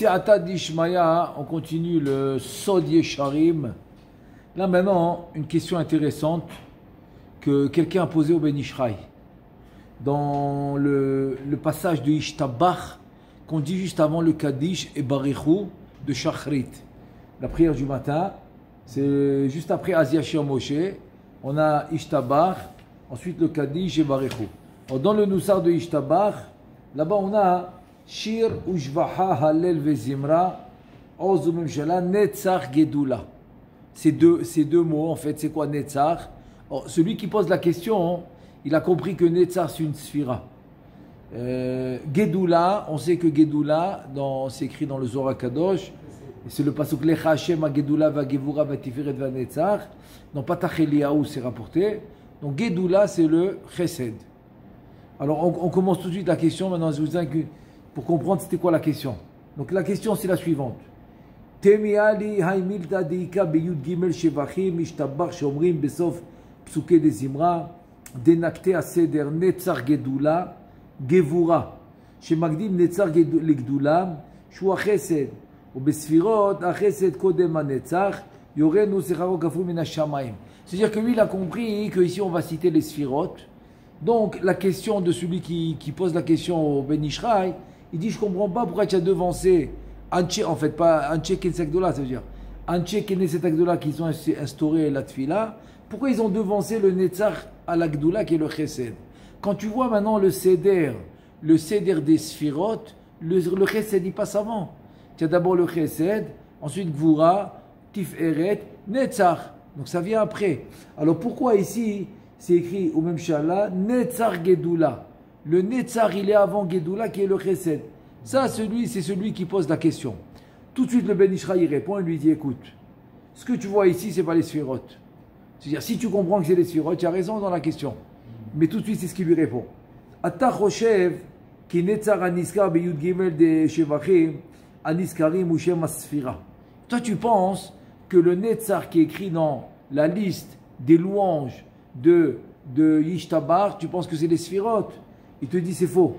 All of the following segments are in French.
Siata d'Ishmaya, on continue le Sod Yesharim. Là maintenant, une question intéressante que quelqu'un a posée au Ben Ishraï. Dans le passage de Ishtabach, qu'on dit juste avant le Kaddish et Barichou de Shachrit. La prière du matin, c'est juste après Azia Shir Moshe. On a Ishtabach, ensuite le Kaddish et Barichou. Dans le Noussar de Ishtabach, là-bas on a Shir Ushvaha Hallel Vezimra Oz Memshala Netzach Gedula. Ces deux mots, en fait, c'est quoi Netzach? Celui qui pose la question, il a compris que Netzach c'est une sphira. Gedula, on sait que Gedula, c'est écrit dans le Zohar Kadosh, c'est le pasuk Lecha Hashem ha Gedula va Gevura va Tiferet va Netzach. Dans Patach Eliyahu, c'est rapporté. Donc Gedula, c'est le Chesed. Alors on commence tout de suite la question. Maintenant, je vous invite pour comprendre c'était quoi la question. Donc la question c'est la suivante. Temiali haimilta deika beyud gimel shevachim ishtabach shomrim besof psuke de zimra denakte aseder netzar gedula gevura shemagdim netzar legdula shua chesed ובספירות החסד קודם הנצח יורנו שכרו כפול מן השמיים. C'est-à-dire que lui il a compris que ici on va citer les sphirotes. Donc la question de celui qui pose la question au Ben Ishraï, il dit je comprends pas pourquoi tu as devancé Anche, en fait pas Anche Knesset Gdola, ça veut dire Anche Knesset Gdola qui ont instauré la Tfila, pourquoi ils ont devancé le Netzach à la Gdola qui est le Chesed. Quand tu vois maintenant le Seder des sphirotes, le Chesed il passe avant. Tu as d'abord le Chesed, ensuite Gvura, Tiferet, Netzach. Donc ça vient après. Alors pourquoi ici c'est écrit au même Shala, Netzach Gedula. Le Netzach il est avant Gedula qui est le Chesed. Ça, c'est celui qui pose la question. Tout de suite le Ben Ishraï répond et lui dit écoute, ce que tu vois ici c'est pas les sphirotes. C'est-à-dire si tu comprends que c'est les sphirotes, tu as raison dans la question. Mais tout de suite c'est ce qu'il lui répond. Ata choshev ki Netzach aniskar beyud gimel de shevachim aniskarim ou shem asfira. Toi tu penses que le Netzach qui est écrit dans la liste des louanges de Yishtabar, tu penses que c'est les sphirotes. Il te dit c'est faux.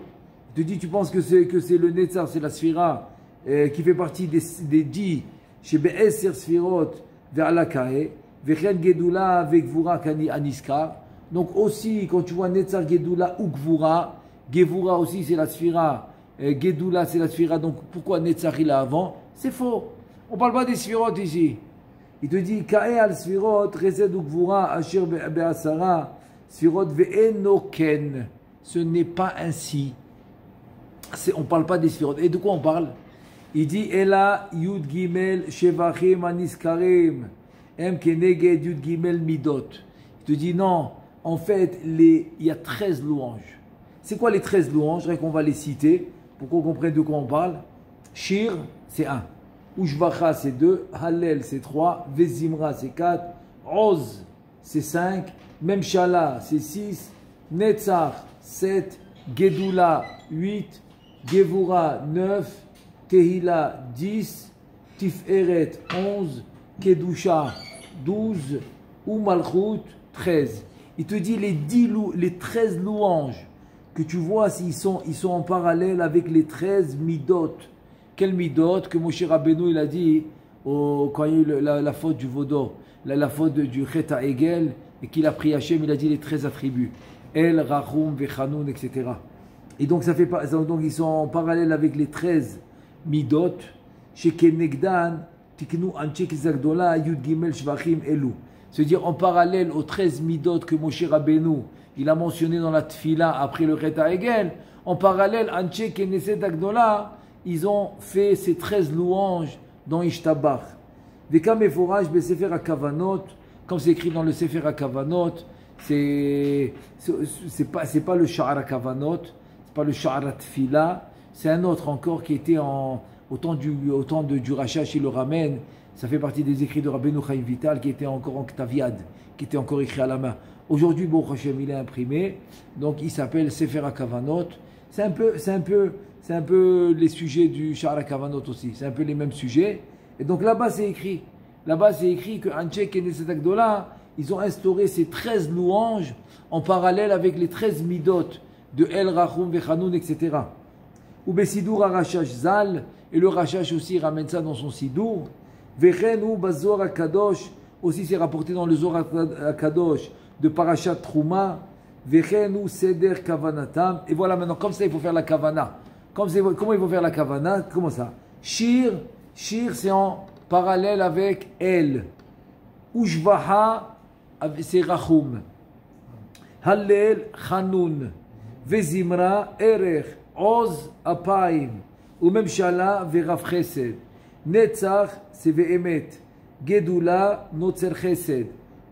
Il te dit tu penses que c'est le Netzach, c'est la sphira qui fait partie des 10 chez Be'eser Sphirot vers la Kae, Vechen Gedula avec Gvura Kani Aniskar. Donc aussi quand tu vois Netzach Gedula ou Gvura, Gevura aussi c'est la sphira, Gedula c'est la sphira, donc pourquoi Netzach il est avant? C'est faux. On ne parle pas des sphirotes ici. Il te dit Kae al Sphirot, Chesed ou Gvura, Asher Be'asara, Sphirot Ve'enoken. Ce n'est pas ainsi. On ne parle pas des sphirotes. Et de quoi on parle? Il dit Ela Yud Gimel Shevachim Aniskarim Em Keneged Yud Gimel Midot. Il te dit non, en fait, il y a 13 louanges. C'est quoi les 13 louanges? On va les citer pour qu'on comprenne de quoi on parle. Shir, c'est 1. Ushvacha, c'est 2. Hallel, c'est 3. Vezimra, c'est 4. Oz, c'est 5. Memshala, c'est 6. Netzach, 7. Gedula, 8. Gevura 9, Tehila 10, Tiferet 11, Kedusha 12, Umalchut 13. Il te dit les 13 louanges que tu vois, ils sont en parallèle avec les 13 midot. Quel midot que Moshe Rabbeinu il a dit quand il y a eu la faute du Vaudor, la faute du Chet HaEgel, et qu'il a pris Hachem, il a dit les 13 attributs. El, Rachum, Vechanoun, etc. Et donc, donc ils sont en parallèle avec les 13 midot. Chez Kenegdan, Tiknu Anche Kizagdola, Yud Gimel Shvachim Elu. C'est-à-dire en parallèle aux 13 midot que Moshe Rabbeinu il a mentionné dans la Tfila après le Chet HaEgel, en parallèle, Anche Knesset Agdola, ils ont fait ces 13 louanges dans Ishtabach. Vekam Eforaj Besefer HaKavanot, comme c'est écrit dans le Sefer HaKavanot, c'est pas le Sha'ar HaKavanot, pas le Sha'arat Tfila, c'est un autre encore qui était au temps du Rashash, il le ramène. Ça fait partie des écrits de Rabbeinu Chaim Vital qui était encore en Ktaviad, qui était encore écrit à la main. Aujourd'hui, Baruch Hashem, il est imprimé, donc il s'appelle Sefer HaKavanot. C'est un peu les sujets du Sha'ar HaKavanot aussi, c'est un peu les mêmes sujets. Et donc là-bas, c'est écrit. Là-bas, c'est écrit que Anche Knesset Agdola, ils ont instauré ces 13 louanges en parallèle avec les 13 midot de El Rachum Vechanoun, etc. Ou Besidur Arashash Zal, Et le Rashash aussi ramène ça dans son Sidour. Vechen ou Bazor Akadosh, aussi c'est rapporté dans le Zohar Akadosh de Parashat Trouma. Vechen ou Seder Kavanatam. Et voilà maintenant, comme ça il faut faire la Kavana. Comment il faut faire la Kavana? Comment ça? Shir, c'est en parallèle avec El. Ushvaha, c'est Rachum. Hallel, Chanun. Vezimra, Erech. Oz, Apaim. Ou même Shala, Verav Chesed. Netzach, c'est Ve'emet. Gedula, Notzer Chesed.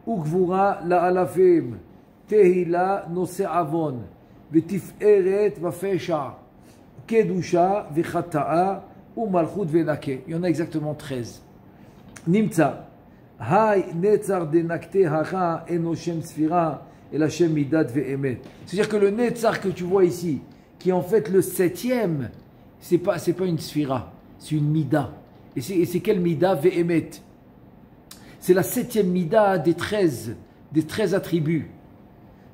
Ugvura, La Alafim. Tehila, Nose Avon. Vetiferet, Vafesha. Kedusha, Vechata'a. Ou Malchut, Venake. Il y en a exactement 13. Nimtza. Hay, Netzar, Denakte, Hacha, Enoshem, Sfira. Et la Shem Midat Ve'emet. C'est-à-dire que le Netzar que tu vois ici, qui est en fait le 7e, c'est pas une Sfira, c'est une Mida. Et c'est quelle Mida? Ve'emet. C'est la 7e Mida des 13 attributs.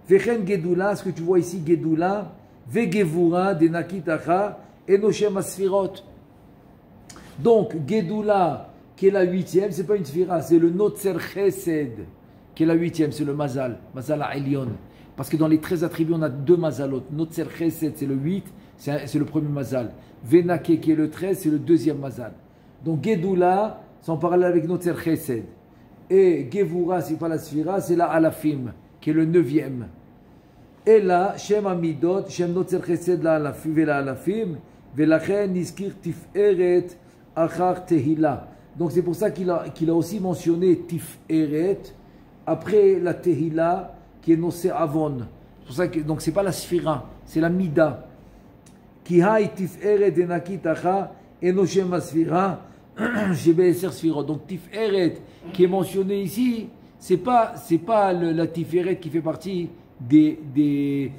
Vechen Gedula, ce que tu vois ici, Gedula, Ve'gevura, Denakitacha, Enoshem Asfirot. Donc, Gedula, qui est la 8e, c'est pas une Sfira, c'est le Notzer Chesed, qui est la 8e, c'est le Mazal, Mazal Ha'elyon. Parce que dans les 13 attributs, on a 2 Mazalot. Notzer Chesed, c'est le 8, c'est le premier Mazal. Venake, qui est le 13, c'est le deuxième Mazal. Donc Gedula, c'est en parallèle avec Notzer Chesed. Et Gevura, c'est pas la Sfira, c'est la Alafim, qui est le 9e. Et là, Shem Amidot, Shem Notzer Chesed, la Alafim, la Alafim, Velachen, Niskir Tiferet, Achar Tehila. Donc c'est pour ça qu'il a aussi mentionné Tiferet, après la Tehila, qui est Nose Avon. C'est pour ça que, donc c'est pas la Sfira, c'est la Mida. Ki hay Tiferet Denakitacha, Enoshem Asfira, Shebe'eser Sfirot. Donc Tiferet, qui est mentionné ici, c'est pas la Tiferet qui fait partie des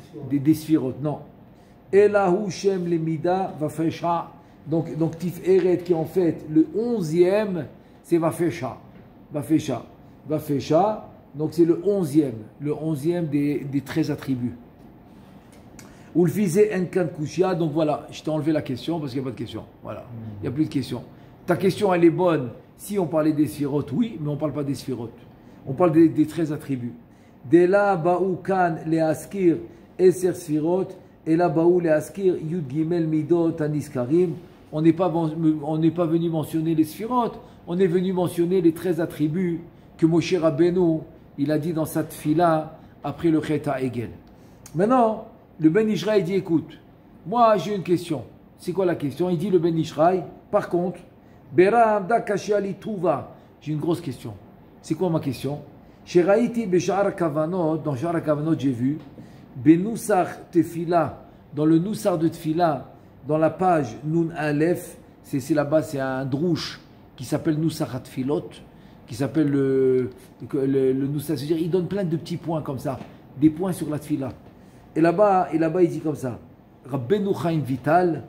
Sfirot, non. Elahu Shem le Mida Vafesha. Donc Tiferet, qui est en fait le 11e, c'est Vafesha. Vafesha. Donc c'est le 11e des 13 attributs. Ou le visé Enkan Kushia. Donc voilà, je t'ai enlevé la question parce qu'il n'y a pas de question. Voilà, il n'y a plus de question. Ta question, elle est bonne si on parlait des sphirotes, oui, mais on ne parle pas des sphirotes. On parle des 13 attributs. De là, Baou Kan, les Askir, Eser Sphirot, et là, Baou, les Askir, Yud Gimel Midot, Aniskarim. On n'est pas venu mentionner les sphirotes, on est venu mentionner les 13 attributs que Moshe Rabbeinu, il a dit dans sa tfila après le Chet HaEgel. Maintenant, le Ben Ishraï dit, écoute, moi j'ai une question. C'est quoi la question? Il dit le Ben Ishraï, par contre, Bera Amda Kashiali Touva. J'ai une grosse question. C'est quoi ma question? Chez Raïti Beshar Kavanot, dans Shar Kavanot, j'ai vu, Benoussar Tefila, dans le Noussar de Tfila, dans la page Nun Aleph, c'est là-bas, c'est un drouche qui s'appelle Noussar Tfilot, qui s'appelle le Noussar, c'est-à-dire il donne plein de petits points comme ça, des points sur la Tfila. Et là-bas, il dit comme ça, Rabbeinu Chaim Vital,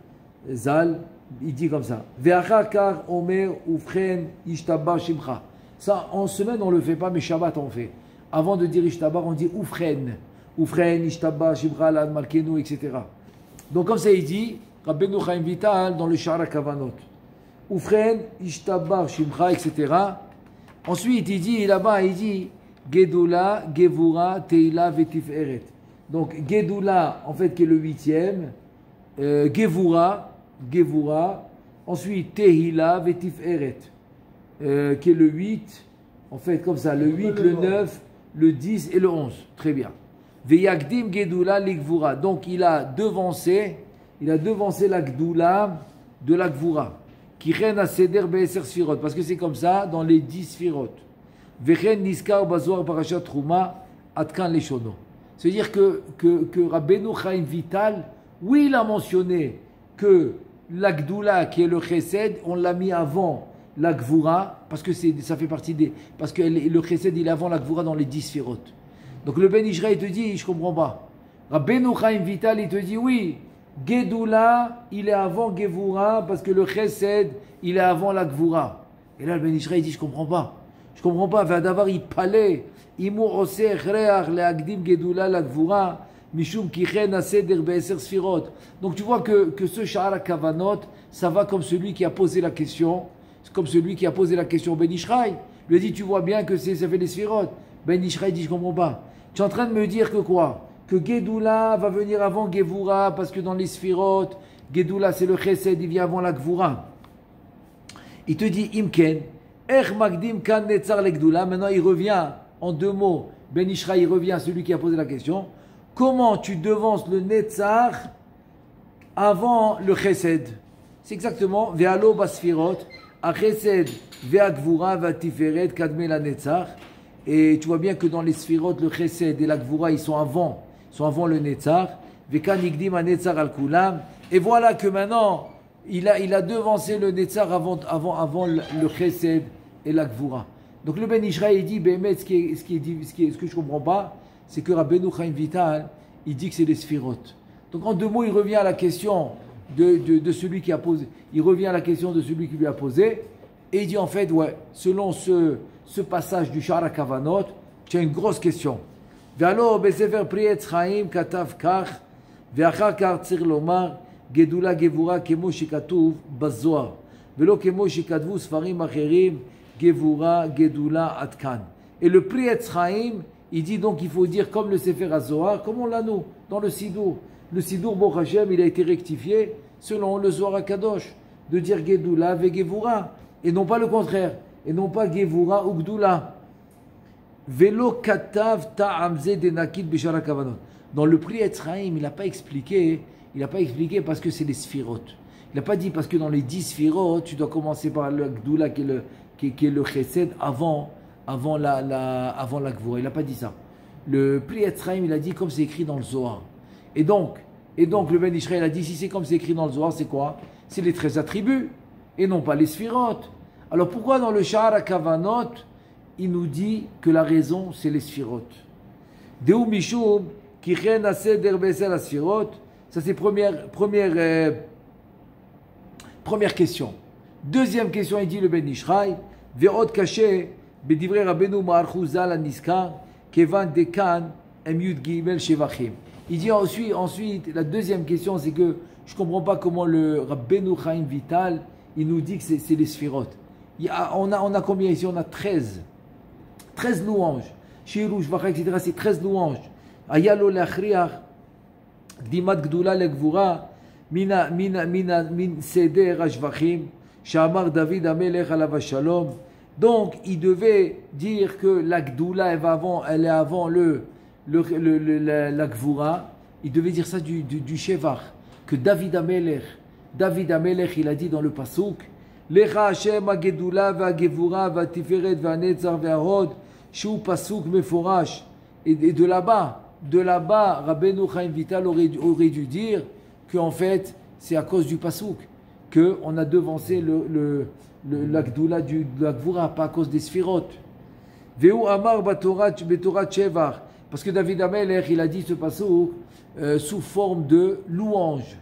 Zal, il dit comme ça, Ve'achakar Omer Ufren Ishtabar Shimcha. Ça, en semaine, on ne le fait pas, mais Shabbat, on fait. Avant de dire Ishtabar, on dit Ufren. Ufren, Ishtabar, Shimcha, Lad Malkenu, etc. Donc, comme ça, il dit, Rabbeinu Chaim Vital, dans le Shara Kavanot. Ufren, Ishtabar, Shimcha, etc. Ensuite, il dit, là-bas, il dit, Gedula, Gevura, Teila, Vetif Eret. Donc, Gedula, en fait, qui est le 8e. Gevura. Ensuite, Tehila, Vetif Eret. Qui est le 8, en fait comme ça, le 8, le 9, le 10 et le 11. Très bien. Veyakdim Gedula Ligvura. Donc il a devancé la Gdoula de la Gvura. Qui règne à Seder Be'eser Sfirot. Parce que c'est comme ça dans les 10 Sfirot. Vechen Niskar Bazoar Parashat Trouma Atkan Leshono. C'est-à-dire que Rabbeinu Chaim Vital, oui, il a mentionné que la Gdoula, qui est le Chesed, on l'a mis avant la Gvura, parce que ça fait partie des... Parce que le Chesed, il est avant la Gvura dans les 10 Sfirotes. Donc le Ben Ishraï te dit, je ne comprends pas. Rabbeinu Chaim Vital, il te dit, oui, Gedula, il est avant Gevura, parce que le Chesed, il est avant la Gvura. Et là, le Ben Ishraï dit, je ne comprends pas. Je ne comprends pas. Vadavar, il palait. Imu Oser Reach, le Agdim Gedula, la Gvura, Mishum Kichen Aseder Be'eser Sfirot. Donc tu vois que ce Sha'ar Kavanot, ça va comme celui qui a posé la question, comme celui qui a posé la question Ben Ishraï. Lui a dit, tu vois bien que ça fait les Sfirot. Ben Ishraï dit, je comprends pas. Tu es en train de me dire que quoi? Que Gedoula va venir avant Gevura, parce que dans les Sfirot, Gedoula c'est le Chesed, il vient avant la Gvura. Il te dit, Imken, Er Magdim Kan Netzar Legdoula. Maintenant il revient en deux mots. Ben Ishraï revient à celui qui a posé la question. Comment tu devances le Netzar avant le Chesed? C'est exactement Ve'alo Basfirot, A Chesed, Ve'a Gvura, Ve'a Tiferet, Kadme la Netzar. Et tu vois bien que dans les Sfirot, le Chesed et la Gvura, ils sont avant le Netzar. Ve'kan Nigdim a Netzar al Kulam. Et voilà que maintenant, il a devancé le Netzar avant le Chesed et la Gvura. Donc le Ben Ishraï, il dit, ce que je ne comprends pas, c'est que Rabbeinu Chaim Vital, il dit que c'est les Sfirot. Donc en deux mots, il revient à la question de celui qui a posé. Il revient à la question de celui qui lui a posé. Et il dit en fait, ouais, selon ce passage du Sha'ar HaKavanot, tu as une grosse question. Ve'alo besefer Pri Etz Chaim katav kach, ve'achar kach tzir lomar, gedula gevura kemo shekatuv bazoar, ve'lo kemo shekatvu sfarim acherim, gevura gedula atkan. Et le Pri Etz Chaim, il dit donc il faut dire comme le Sefer HaZohar, comme on l'a nous, dans le Sidour. Le Sidour Baruch Hashem, il a été rectifié selon le Zohar HaKadosh, de dire Gedula ve Gevura, et non pas le contraire, et non pas Gevura ou Gdula. Velo katav ta'amze denakid b'shar hakavanot. Dans le Pri Etz Chaim, il n'a pas expliqué parce que c'est les Sfirot. Il n'a pas dit parce que dans les 10 Sfirot, tu dois commencer par le Gdula qui est le Chesed avant la Gvura. Il n'a pas dit ça. Le Pri Etz Chaim, il a dit comme c'est écrit dans le Zohar. Et donc le Ben Ishraï a dit, si c'est comme c'est écrit dans le Zohar, c'est quoi? C'est les 13 attributs, et non pas les Sfirot. Alors pourquoi dans le Sha'ar HaKavanot, il nous dit que la raison, c'est les Sfirot? Deu Mishum, Kichen Aseder Be'eser Sfirot. Ça c'est première question. Deuxième question, il dit le Ben Ishraï, Ve'od Kaché, Bedivrei Rabbeinu Ma'archu Zal Aniskar, Kevan Dekan, Emyud Gimel Shevachim. Il dit ensuite, la deuxième question, c'est que je ne comprends pas comment le Rabbeinu Chaim Vital, il nous dit que c'est les Sfirot. On a combien ici? On a 13. 13 louanges. Shiru, Shvacha, etc. C'est 13 louanges. Ayalo le'achriach, Gdimat Gdula le'gvura, min seder hashvachim, Shamar David Amelech alav shalom. Donc, il devait dire que la Gdula, elle est avant la Gvura. Il devait dire ça du Shevach, que David Amelech, il a dit dans le Pasuk, Lecha Hashem ha-Gedula va-Gevura va-Tiferet va-Netzar va-Hod, Shu Pasuk Meforash. Et de là-bas, Rabbeinu Chaim Vital aurait dû dire qu'en fait, c'est à cause du Pasuk qu'on a devancé la Gdula de la Gvura, pas à cause des Sfirot. Veu Amar Batorat Shevach. Parce que David Amelech, il a dit ce pasuk sous forme de louange.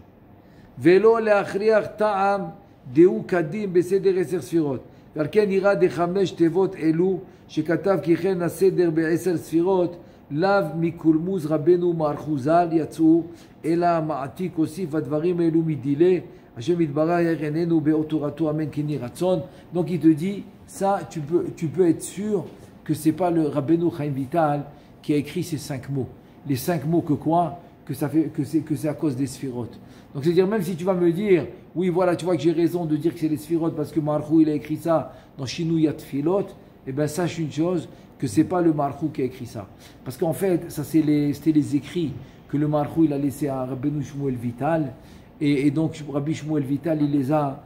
Velo leachriach ta'am deu kadim beseder eser sfirot. Velken ira de chamesh tevot elu shekatav kichen aseder be'eser sfirot lav mikulmuz rabenu marchuzal yatsu ela ma'atik osif advarim elu midile Hashem itbarach yerenenu be'otorato amen kini ratzon. Donc il te dit ça, tu peux être sûr que c'est pas le Rabbeinu Chaim Vital qui a écrit ces 5 mots. Les 5 mots que quoi? Que c'est à cause des Sfirot. Donc c'est-à-dire, même si tu vas me dire, oui voilà, tu vois que j'ai raison de dire que c'est les Sfirot parce que Marchou il a écrit ça dans Shinou Yat Filot, et bien sache une chose, que c'est pas le Marchou qui a écrit ça. Parce qu'en fait, ça c'était les écrits que le Marchou il a laissé à Rabbeinu Shmuel Vital, et donc Rabbi Shmuel Vital il les a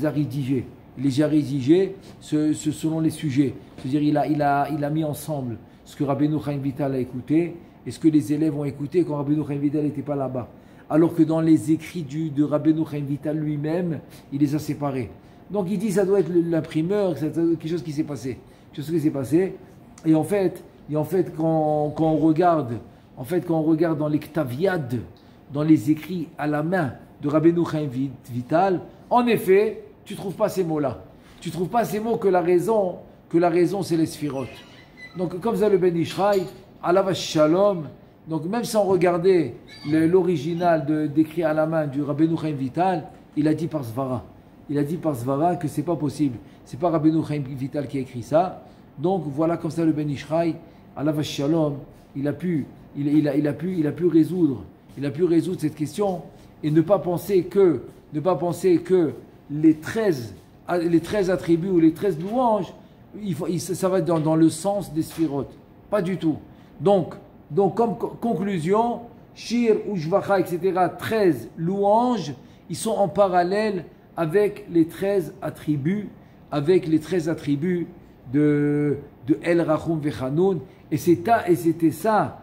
rédigés. Il les a rédigés selon les sujets. C'est-à-dire il a mis ensemble ce que Rabbeinu Chaim Vital a écouté et ce que les élèves ont écouté quand Rabbeinu Chaim Vital n'était pas là-bas. Alors que dans les écrits de Rabbeinu Chaim Vital lui-même, il les a séparés. Donc il dit ça doit être l'imprimeur, c'est quelque chose qui s'est passé. Et en fait, quand on regarde dans les Ktaviad, dans les écrits à la main de Rabbeinu Chaim Vital, en effet, tu ne trouves pas ces mots-là. Tu ne trouves pas ces mots que la raison c'est les Sfirot. Donc comme ça le Ben Ishraï, alav shalom, Donc même sans regarder l'original d'écrit à la main du Rabbeinu Chaim Vital, il a dit par Svara. Il a dit par Svara que c'est pas possible. C'est pas Rabbeinu Chaim Vital qui a écrit ça. Donc voilà comme ça le Ben Ishraï, Alav Shalom, il a pu résoudre cette question et ne pas penser que les 13 attributs ou les 13 louanges, ça va être dans le sens des sphirotes. Pas du tout. Donc comme conclusion, Shir, Ushvacha, etc., 13 louanges, ils sont en parallèle avec les 13 attributs, de El Rachum Vechanoun. Et c'était ça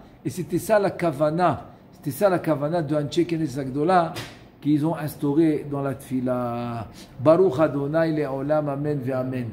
la kavana. C'était ça la kavana de Anshe Knesset Agdola qu'ils ont instauré dans la tfila. Baruch Adonai Le'olam, Amen ve Amen.